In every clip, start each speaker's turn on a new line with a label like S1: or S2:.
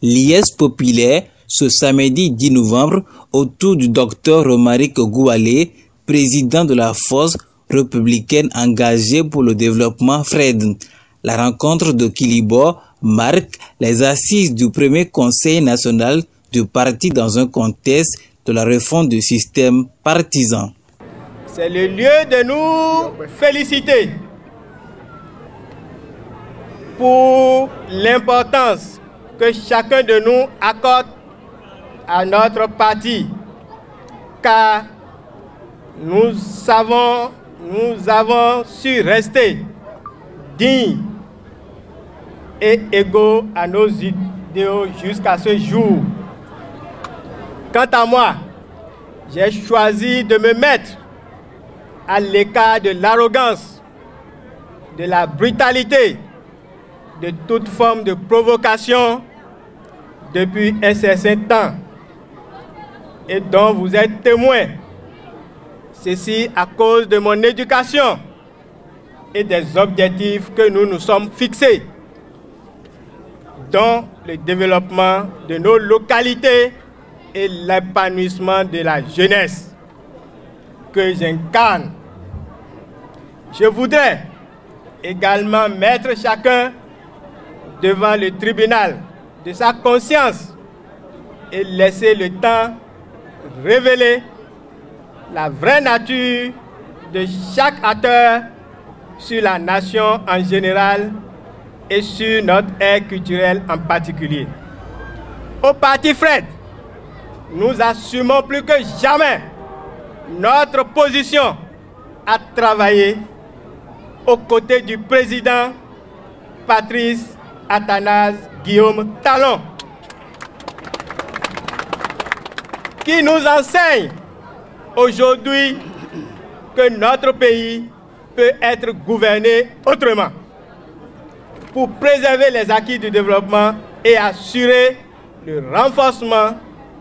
S1: liesse populaire ce samedi 10 novembre autour du docteur Romaric Ogoualé, président de la force républicaine engagée pour le développement FRED. La rencontre de Kilibor marque les assises du premier conseil national du parti dans un contexte de la réforme du système partisan.
S2: C'est le lieu de nous féliciter pour l'importance que chacun de nous accorde à notre parti, car nous avons su rester dignes et égaux à nos idéaux jusqu'à ce jour. Quant à moi, j'ai choisi de me mettre à l'écart de l'arrogance, de la brutalité, de toute forme de provocation depuis un certain temps et dont vous êtes témoins. Ceci à cause de mon éducation et des objectifs que nous nous sommes fixés, dont le développement de nos localités et l'épanouissement de la jeunesse que j'incarne. Je voudrais également mettre chacun devant le tribunal de sa conscience et laisser le temps révéler la vraie nature de chaque acteur sur la nation en général et sur notre ère culturelle en particulier. Au parti FRED, nous assumons plus que jamais notre position à travailler aux côtés du président Patrice Athanase Guillaume Talon, qui nous enseigne aujourd'hui que notre pays peut être gouverné autrement pour préserver les acquis du développement et assurer le renforcement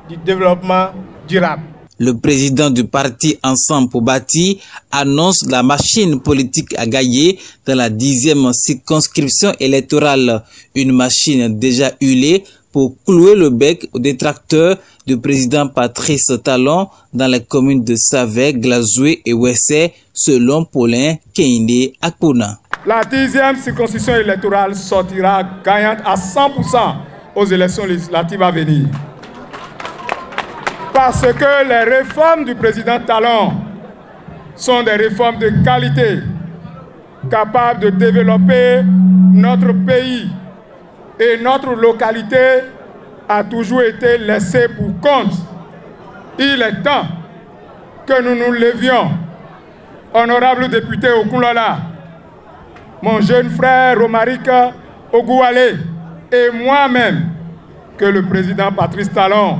S2: du développement durable.
S1: Le président du parti Ensemble pour bâtir annonce la machine politique à gagner dans la 10e circonscription électorale. Une machine déjà huilée pour clouer le bec aux détracteurs du président Patrice Talon dans les communes de Savè, Glazoué et Ouessé, selon Paulin Kehinde Akpona.
S3: La 10e circonscription électorale sortira gagnante à 100% aux élections législatives à venir. Parce que les réformes du président Talon sont des réformes de qualité, capables de développer notre pays. Et notre localité a toujours été laissée pour compte. Il est temps que nous nous levions. Honorable député Okunlola, mon jeune frère Romaric Ogoualé et moi-même, que le président Patrice Talon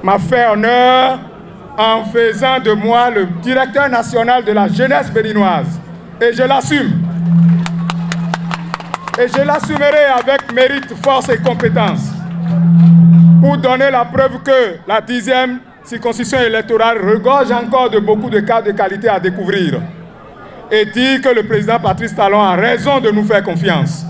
S3: m'a fait honneur en faisant de moi le directeur national de la jeunesse béninoise. Et je l'assume. Et je l'assumerai avec mérite, force et compétence pour donner la preuve que la 10e circonscription électorale regorge encore de beaucoup de cas de qualité à découvrir et dire que le président Patrice Talon a raison de nous faire confiance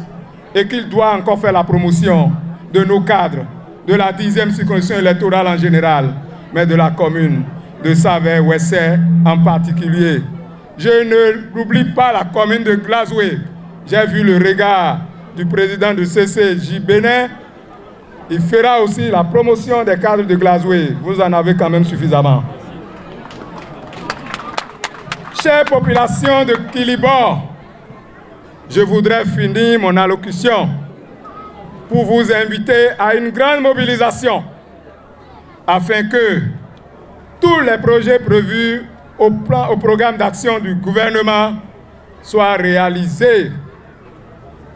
S3: et qu'il doit encore faire la promotion de nos cadres, de la 10e circonscription électorale en général, mais de la commune de Savè-Ouessé en particulier. Je n'oublie pas la commune de Glazoué. J'ai vu le regard du président de CCJ Bénin. Il fera aussi la promotion des cadres de Glazoué. Vous en avez quand même suffisamment. Chère population de Kilibor, je voudrais finir mon allocution pour vous inviter à une grande mobilisation afin que tous les projets prévus au programme d'action du gouvernement soient réalisés.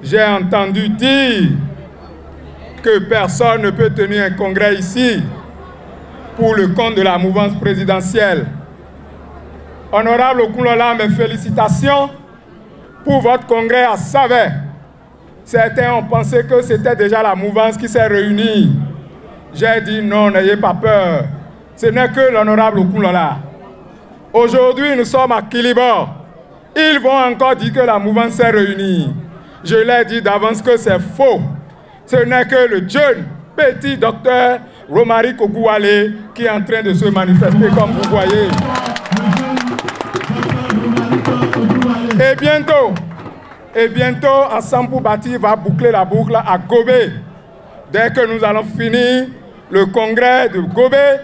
S3: J'ai entendu dire que personne ne peut tenir un congrès ici pour le compte de la mouvance présidentielle. Honorable Okunlola, mes félicitations pour votre congrès à Savè. Certains ont pensé que c'était déjà la mouvance qui s'est réunie. J'ai dit non, n'ayez pas peur. Ce n'est que l'honorable Okunlola. Aujourd'hui, nous sommes à Kilibor. Ils vont encore dire que la mouvance s'est réunie. je l'ai dit d'avance que c'est faux. Ce n'est que le jeune, petit docteur Romaric Oguwale qui est en train de se manifester comme vous voyez. Et bientôt, Ensemble pour Bâtir va boucler la boucle à Gobé. Dès que nous allons finir le congrès de Gobé,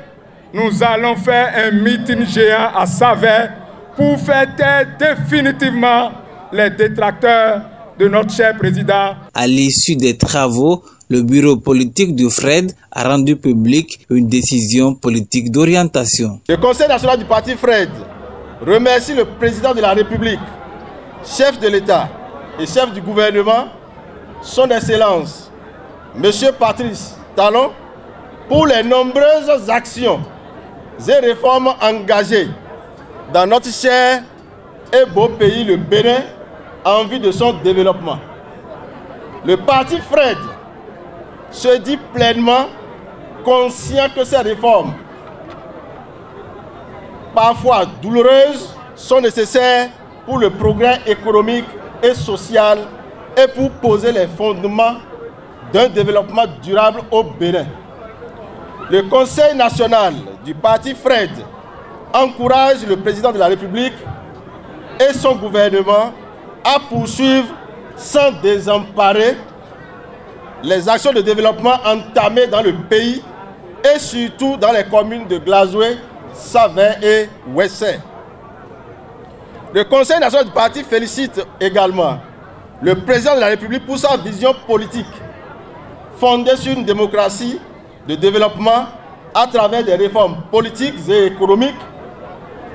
S3: nous allons faire un meeting géant à Savè pour faire taire définitivement les détracteurs de notre cher président.
S1: À l'issue des travaux, le bureau politique de Fred a rendu public une décision politique d'orientation.
S4: Le Conseil national du parti Fred remercie le président de la République, chef de l'État et chef du gouvernement, son Excellence, M. Patrice Talon, pour les nombreuses actions et réformes engagées dans notre cher et beau pays, le Bénin, en vue de son développement. Le parti Fred se dit pleinement conscient que ces réformes, parfois douloureuses, sont nécessaires pour le progrès économique et social et pour poser les fondements d'un développement durable au Bénin. Le Conseil national du parti Fred encourage le président de la République et son gouvernement à poursuivre sans désemparer les actions de développement entamées dans le pays et surtout dans les communes de Glazoué, Savè et Ouessé. Le Conseil national du parti félicite également le président de la République pour sa vision politique fondée sur une démocratie de développement à travers des réformes politiques et économiques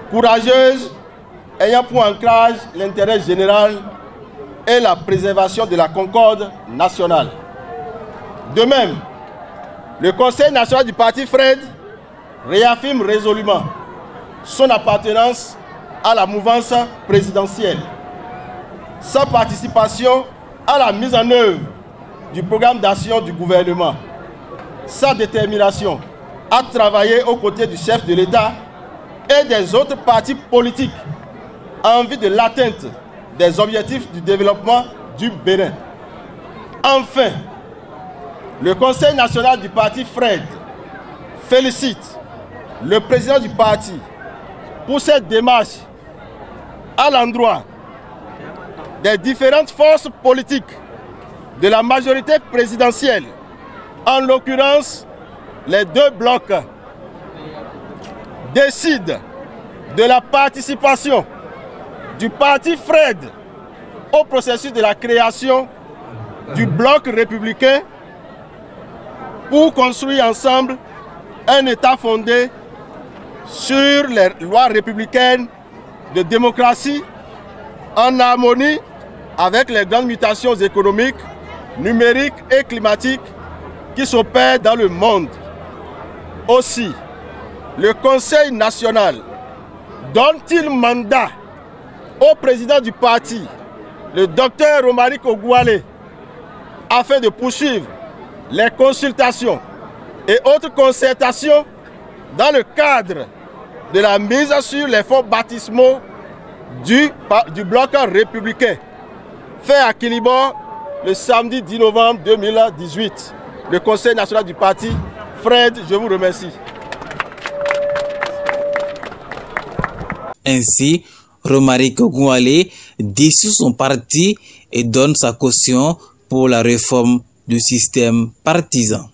S4: courageuses ayant pour ancrage l'intérêt général et la préservation de la concorde nationale. De même, le Conseil national du parti Fred réaffirme résolument son appartenance à la mouvance présidentielle, sa participation à la mise en œuvre du programme d'action du gouvernement, sa détermination à travailler aux côtés du chef de l'État et des autres partis politiques en vue de l'atteinte des objectifs du développement du Bénin. Enfin, le Conseil national du parti Fred félicite le président du parti pour cette démarche à l'endroit des différentes forces politiques de la majorité présidentielle, en l'occurrence les deux blocs, décident de la participation du parti Fred au processus de la création du bloc républicain pour construire ensemble un État fondé sur les lois républicaines de démocratie en harmonie avec les grandes mutations économiques, numériques et climatiques qui s'opèrent dans le monde. Aussi, le Conseil national donne-t-il mandat au président du parti, le docteur Romaric Oguwale, afin de poursuivre les consultations et autres concertations dans le cadre de la mise sur les fonds baptismaux du bloc républicain, fait à Kilibor le samedi 10 novembre 2018. Le Conseil national du parti Fred, je vous remercie.
S1: Ainsi, Romaric Oguwale dissout son parti et donne sa caution pour la réforme du système partisan.